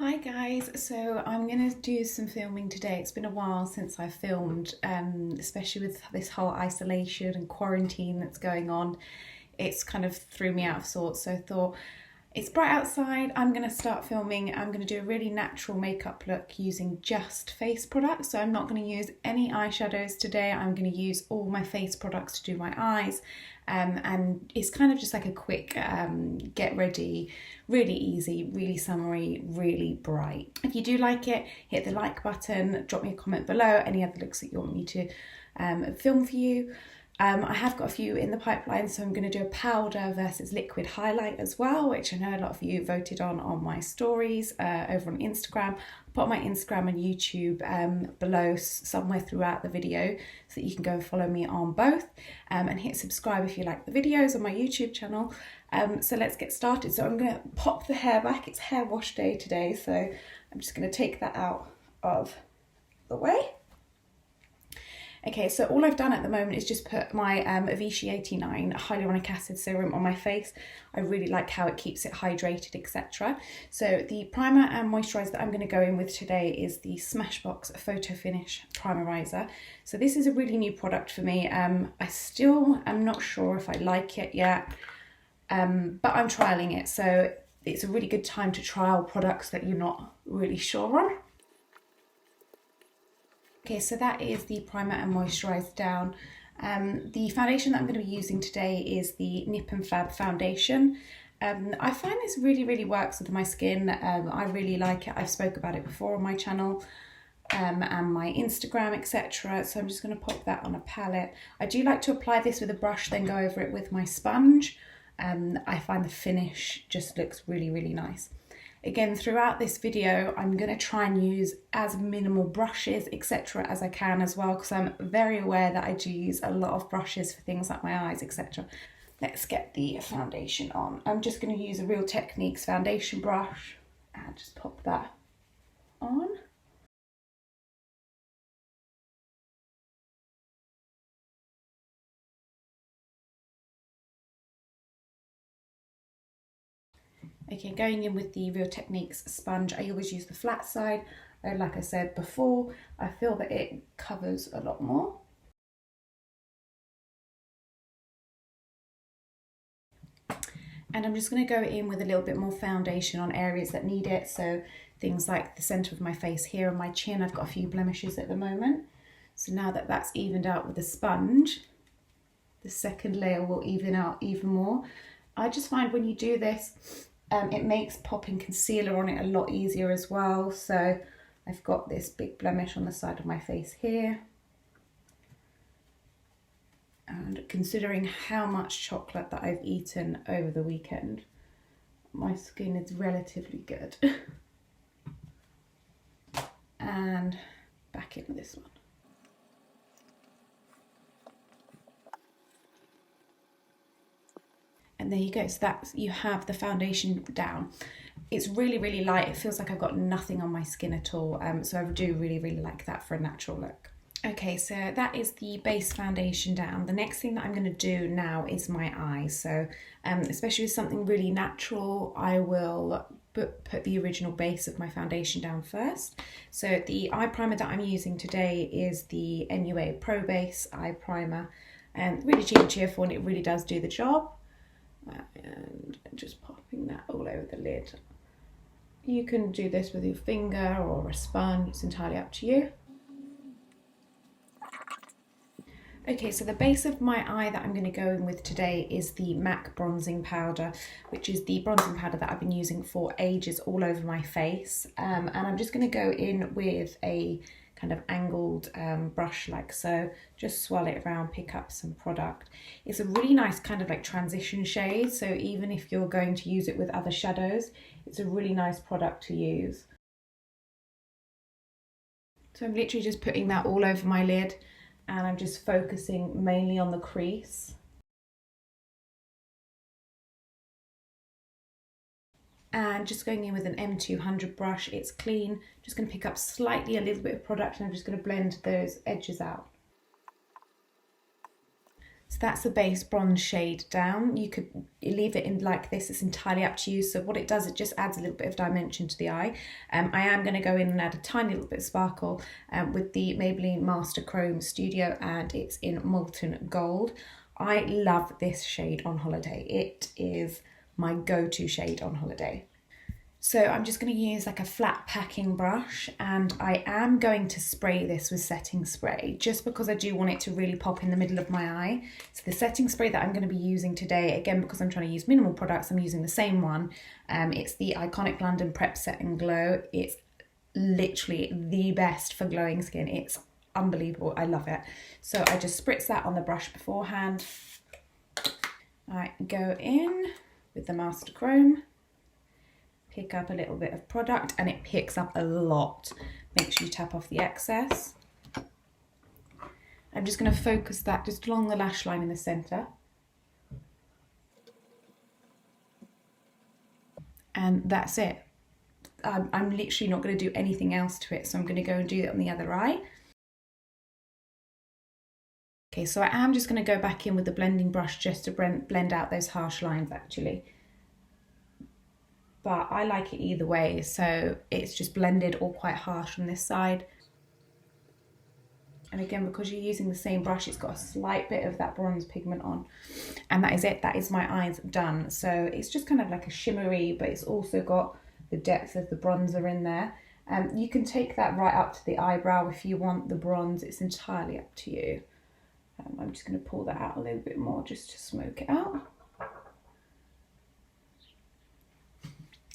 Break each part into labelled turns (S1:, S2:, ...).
S1: Hi guys, so I'm going to do some filming today. It's been a while since I filmed, especially with this whole isolation and quarantine that's going on. It's kind of threw me out of sorts, so I thought it's bright outside, I'm going to start filming. I'm going to do a really natural makeup look using just face products. So I'm not going to use any eyeshadows today. I'm going to use all my face products to do my eyes. And it's kind of just like a quick get ready, really easy, really summery, really bright. If you do like it, hit the like button, drop me a comment below, any other looks that you want me to film for you. I have got a few in the pipeline, so I'm going to do a powder versus liquid highlight as well, which I know a lot of you voted on my stories over on Instagram. I'll put my Instagram and YouTube below somewhere throughout the video so that you can go and follow me on both, and hit subscribe if you like the videos on my YouTube channel. So let's get started. So I'm going to pop the hair back. It's hair wash day today, so I'm just going to take that out of the way. Okay, so all I've done at the moment is just put my Vichy 89 hyaluronic acid serum on my face. I really like how it keeps it hydrated, etc. So the primer and moisturiser that I'm going to go in with today is the Smashbox Photo Finish Primerizer. So this is a really new product for me. I still am not sure if I like it yet, but I'm trialling it. So it's a really good time to trial products that you're not really sure on. Okay, so that is the primer and moisturiser down. The foundation that I'm going to be using today is the nip+fab foundation. I find this really works with my skin. I really like it. I've spoke about it before on my channel and my Instagram, etc. So I'm just going to pop that on a palette. I do like to apply this with a brush, then go over it with my sponge. I find the finish just looks really nice. Again, throughout this video, I'm going to try and use as minimal brushes, etc. as I can as well, because I'm very aware that I do use a lot of brushes for things like my eyes, etc. Let's get the foundation on. I'm just going to use a Real Techniques foundation brush and just pop that on. Okay, going in with the Real Techniques sponge, I always use the flat side. Like I said before, I feel that it covers a lot more. And I'm just going to go in with a little bit more foundation on areas that need it. So things like the centre of my face here and my chin, I've got a few blemishes at the moment. So now that that's evened out with the sponge, the second layer will even out even more. I just find when you do this, it makes popping concealer on it a lot easier as well. So I've got this big blemish on the side of my face here. And considering how much chocolate that I've eaten over the weekend, my skin is relatively good. And back in this one. And there you go, so that's, you have the foundation down. It's really light. It feels like I've got nothing on my skin at all. So I do really like that for a natural look. Okay, so that is the base foundation down. The next thing that I'm going to do now is my eyes. So especially with something really natural, I will put the original base of my foundation down first. So the eye primer that I'm using today is the NUA PROBASE eye primer. And really cheap and cheerful, and it really does do the job. And just popping that all over the lid. You can do this with your finger or a sponge, it's entirely up to you. Okay, so the base of my eye that I'm going to go in with today is the MAC bronzing powder, which is the bronzing powder that I've been using for ages all over my face. And I'm just going to go in with a kind of angled brush like so, just swirl it around, pick up some product. It's a really nice kind of like transition shade, so even if you're going to use it with other shadows, it's a really nice product to use. So I'm literally just putting that all over my lid, and I'm just focusing mainly on the crease. And just going in with an M200 brush, it's clean. Just going to pick up slightly a little bit of product, and I'm just going to blend those edges out. So that's the base bronze shade down. You could leave it in like this, it's entirely up to you. So what it does, it just adds a little bit of dimension to the eye. I am going to go in and add a tiny little bit of sparkle with the Maybelline Master Chrome Studio, and it's in Molten Gold. I love this shade on holiday. It is my go-to shade on holiday. So I'm just going to use like a flat packing brush, and I am going to spray this with setting spray just because I do want it to really pop in the middle of my eye. So the setting spray that I'm going to be using today, again because I'm trying to use minimal products, I'm using the same one. It's the Iconic London Prep Set and Glow. It's literally the best for glowing skin. It's unbelievable. I love it. So I just spritz that on the brush beforehand. I go in with the Master Chrome, pick up a little bit of product, and it picks up a lot. Make sure you tap off the excess. I'm just going to focus that just along the lash line in the centre. And that's it. I'm literally not going to do anything else to it, so I'm going to go and do it on the other eye. Okay, so I am just going to go back in with the blending brush just to blend out those harsh lines actually. But I like it either way, so it's just blended all quite harsh on this side. And again, because you're using the same brush, it's got a slight bit of that bronze pigment on. And that is it, that is my eyes done. So it's just kind of like a shimmery, but it's also got the depth of the bronzer in there. You can take that right up to the eyebrow if you want the bronze, it's entirely up to you. I'm just going to pull that out a little bit more just to smoke it out.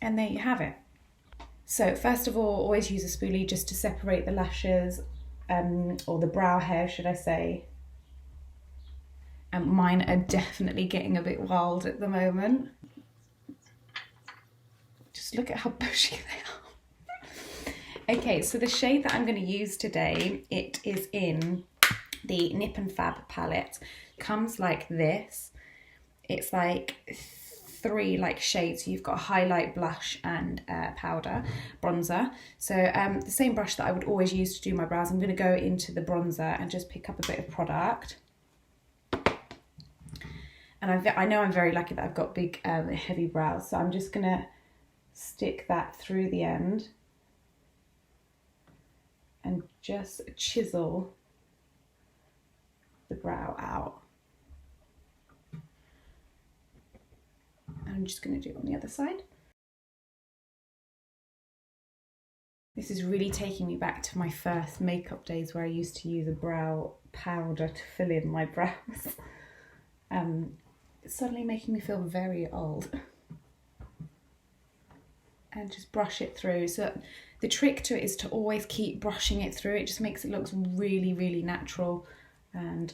S1: And there you have it. So first of all, always use a spoolie just to separate the lashes, or the brow hair, should I say. And mine are definitely getting a bit wild at the moment. Just look at how bushy they are. Okay, so the shade that I'm going to use today, it is in the nip+fab palette. It comes like this. It's like 3 like shades. You've got highlight, blush, and powder, bronzer. So the same brush that I would always use to do my brows, I'm going to go into the bronzer and just pick up a bit of product. And I know I'm very lucky that I've got big heavy brows, so I'm just going to stick that through the end and just chisel the brow out. I'm just going to do it on the other side. This is really taking me back to my first makeup days where I used to use a brow powder to fill in my brows. It's suddenly making me feel very old. And just brush it through. So the trick to it is to always keep brushing it through. It just makes it look really, really natural. And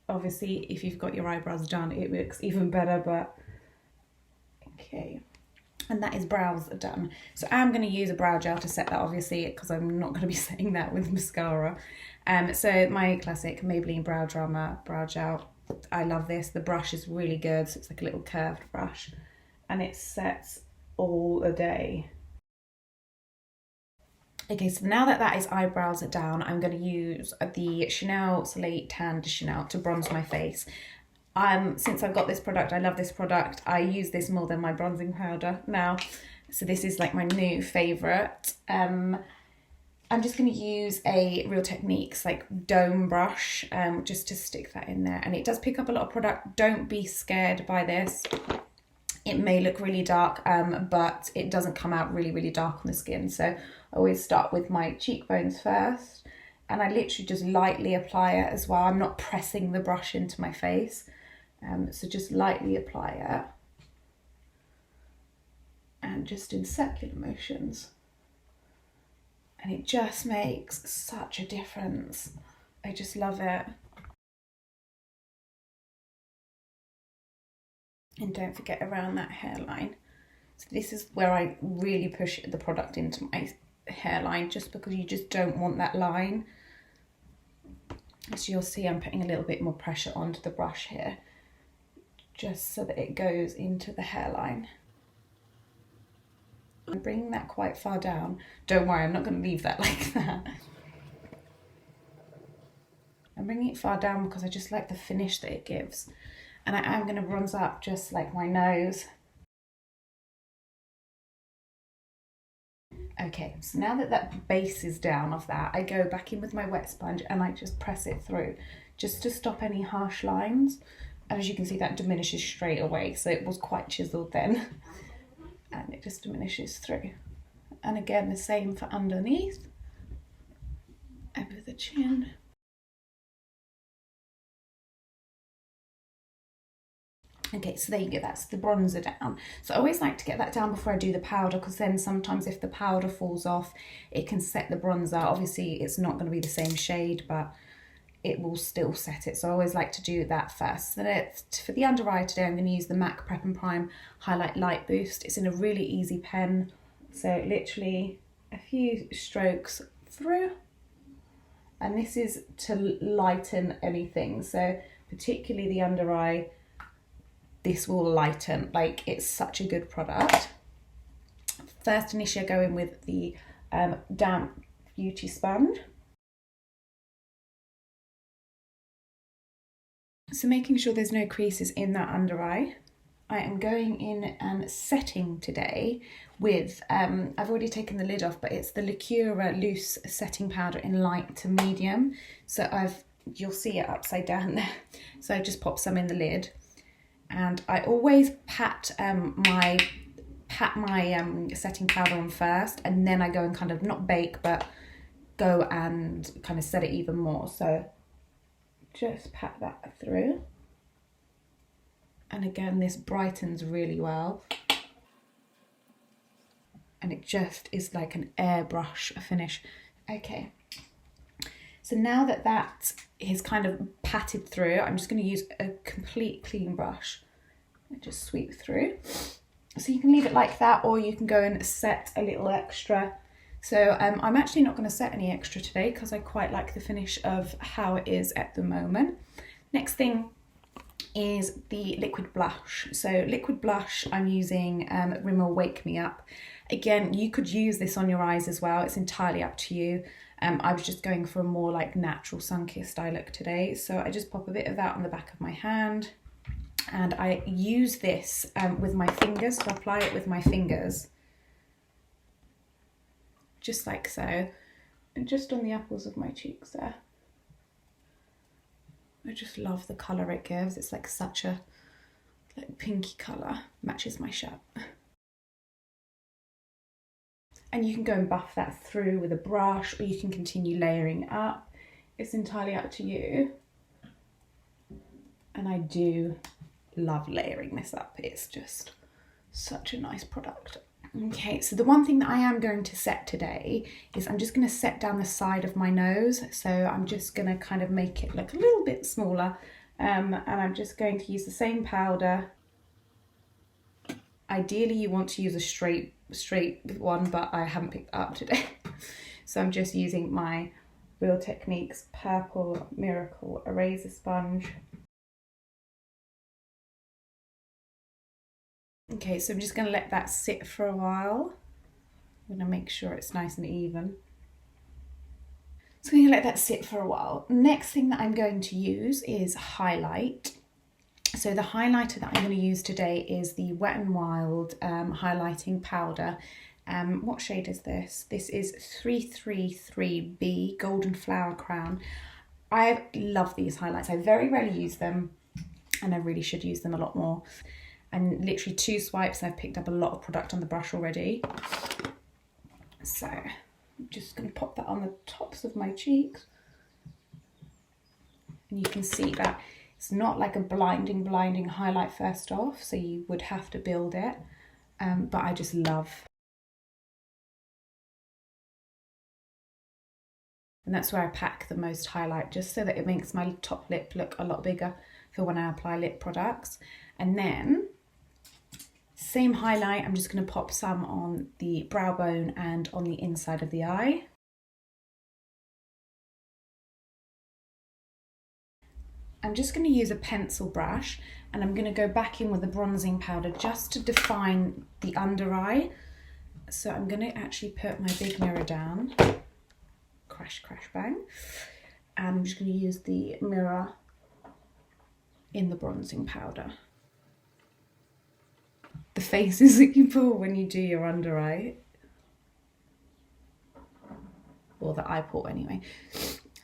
S1: obviously if you've got your eyebrows done, it looks even better, but okay. And that is brows done. So I'm going to use a brow gel to set that, obviously, because I'm not going to be setting that with mascara. So my classic Maybelline Brow Drama brow gel. I love this. The brush is really good. So it's like a little curved brush, and it sets all a day. Okay, so now that that is eyebrows down, I'm going to use the Chanel Soleil Tan De Chanel to bronze my face. Since I've got this product, I love this product. I use this more than my bronzing powder now. So this is like my new favourite. I'm just going to use a Real Techniques like dome brush just to stick that in there. And it does pick up a lot of product. Don't be scared by this. It may look really dark, but it doesn't come out really, really dark on the skin. So I always start with my cheekbones first. And I literally just lightly apply it as well. I'm not pressing the brush into my face. So just lightly apply it. And just in circular motions. And it just makes such a difference. I just love it. And don't forget around that hairline. So this is where I really push the product into my hairline, just because you just don't want that line. As you'll see, I'm putting a little bit more pressure onto the brush here, just so that it goes into the hairline. I'm bringing that quite far down. Don't worry, I'm not going to leave that like that. I'm bringing it far down because I just like the finish that it gives. And I am going to bronze up just like my nose. Okay, so now that that base is down of that, I go back in with my wet sponge and I just press it through just to stop any harsh lines. And as you can see, that diminishes straight away. So it was quite chiseled then. And it just diminishes through. And again, the same for underneath, over the chin. Okay, so there you go, that's the bronzer down. So I always like to get that down before I do the powder, because then sometimes if the powder falls off, it can set the bronzer. Obviously, it's not going to be the same shade, but it will still set it. So I always like to do that first. So for the under eye today, I'm going to use the MAC Prep and Prime Highlight Light Boost. It's in a really easy pen. So literally a few strokes through. And this is to lighten anything. So particularly the under eye, this will lighten. Like, it's such a good product. First, initially I go in with the damp beauty sponge. So making sure there's no creases in that under eye. I am going in and setting today with, I've already taken the lid off, but it's the Lacura loose setting powder in light to medium. So you'll see it upside down there. So I just pop some in the lid. And I always pat my setting powder on first, and then I go and kind of not bake, but go and kind of set it even more. So just pat that through. And again, this brightens really well. And it just is like an airbrush finish. Okay. So now that that is kind of patted through, I'm just going to use a complete clean brush and just sweep through. So you can leave it like that, or you can go and set a little extra. So I'm actually not going to set any extra today because I quite like the finish of how it is at the moment. Next thing is the liquid blush. So liquid blush, I'm using Rimmel Wake Me Up. Again, you could use this on your eyes as well. It's entirely up to you. I was just going for a more like natural sun-kissed eye look today. So I just pop a bit of that on the back of my hand. And I use this with my fingers, so apply it with my fingers. Just like so. And just on the apples of my cheeks there. I just love the colour it gives. It's like such a pinky colour. Matches my shirt. And you can go and buff that through with a brush, or you can continue layering up. It's entirely up to you. And I do love layering this up. It's just such a nice product. Okay, so the one thing that I am going to set today is I'm just going to set down the side of my nose. So I'm just going to kind of make it look a little bit smaller. And I'm just going to use the same powder. Ideally, you want to use a straight one, but I haven't picked that up today. So I'm just using my Real Techniques Purple Miracle Eraser Sponge. Okay, so I'm just going to let that sit for a while. I'm going to make sure it's nice and even. So I'm going to let that sit for a while. Next thing that I'm going to use is highlight. So the highlighter that I'm going to use today is the Wet n Wild highlighting powder. What shade is this? This is 333B Golden Flower Crown. I love these highlights. I very rarely use them, and I really should use them a lot more. And literally 2 swipes, I've picked up a lot of product on the brush already. So I'm just going to pop that on the tops of my cheeks. And you can see that it's not like a blinding highlight first off, so you would have to build it. But I just love. And that's where I pack the most highlight, just so that it makes my top lip look a lot bigger for when I apply lip products. And then same highlight, I'm just going to pop some on the brow bone and on the inside of the eye. I'm just going to use a pencil brush, and I'm going to go back in with the bronzing powder just to define the under eye. So I'm going to actually put my big mirror down, crash, crash, bang. and I'm just going to use the mirror in the bronzing powder. The faces that you pull when you do your under eye, or the eyeport anyway.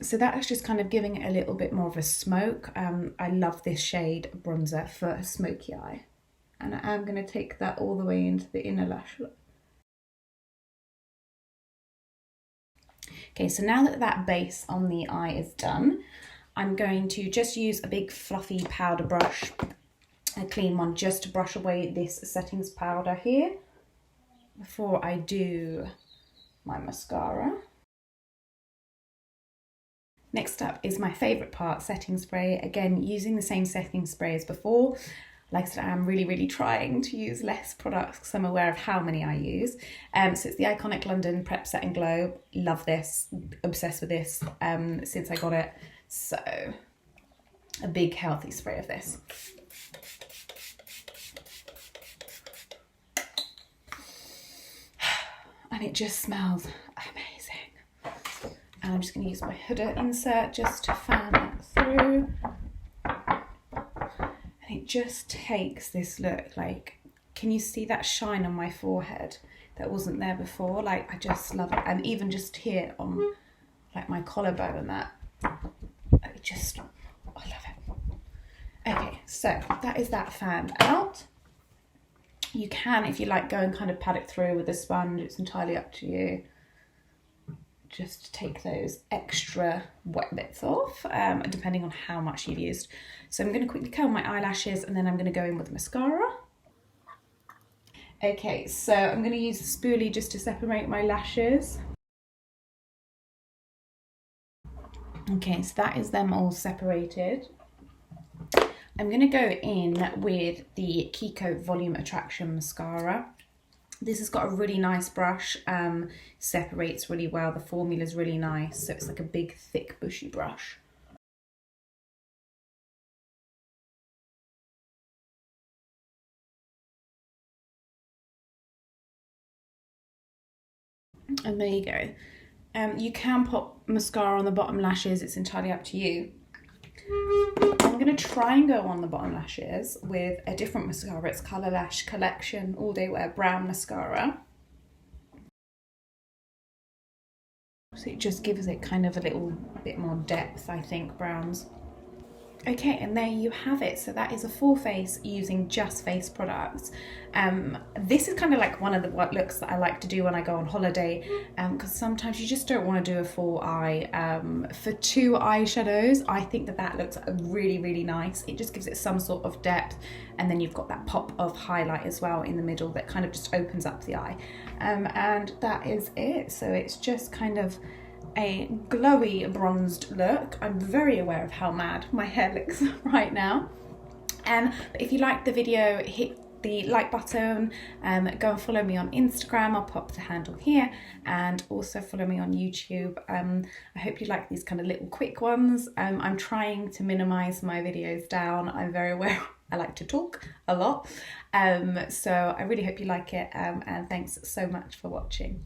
S1: So that's just kind of giving it a little bit more of a smoke. I love this shade bronzer for a smoky eye. And I am going to take that all the way into the inner lash line. Okay, so now that that base on the eye is done, I'm going to just use a big fluffy powder brush, a clean one, just to brush away this settings powder here before I do my mascara. Next up is my favourite part, setting spray. Again, using the same setting spray as before. Like I said, I'm really trying to use less products because I'm aware of how many I use. So it's the Iconic London Prep Set and Glow. Love this, obsessed with this since I got it. So a big healthy spray of this. And it just smells amazing. And I'm just going to use my Huda insert just to fan that through. And it just takes this look, like, can you see that shine on my forehead that wasn't there before? Like, I just love it. And even just here on like my collarbone and that, it just, I love it. Okay, so that is that fanned out. You can, if you like, go and kind of pat it through with a sponge. It's entirely up to you. Just take those extra wet bits off, depending on how much you've used. So I'm going to quickly curl my eyelashes and then I'm going to go in with mascara. Okay, so I'm going to use the spoolie just to separate my lashes. Okay, so that is them all separated. I'm going to go in with the Kiko Volume Attraction Mascara. This has got a really nice brush, separates really well, the formula's really nice, so it's like a big thick bushy brush. And there you go. You can pop mascara on the bottom lashes, it's entirely up to you. I'm going to try and go on the bottom lashes with a different mascara. It's Colourlash Collection All Day Wear Brown Mascara. So it just gives it kind of a little bit more depth, I think, browns. Okay, and there you have it. So that is a full face using just face products. This is kind of like one of the looks that I like to do when I go on holiday, because sometimes you just don't want to do a full eye. For two eyeshadows, I think that that looks really nice. It just gives it some sort of depth, and then you've got that pop of highlight as well in the middle that kind of just opens up the eye. And that is it. So it's just kind of a glowy bronzed look. I'm very aware of how mad my hair looks right now. But if you liked the video, hit the like button, go and follow me on Instagram, I'll pop the handle here, and also follow me on YouTube. I hope you like these kind of little quick ones. I'm trying to minimize my videos down. I'm very aware I like to talk a lot, so I really hope you like it, and thanks so much for watching.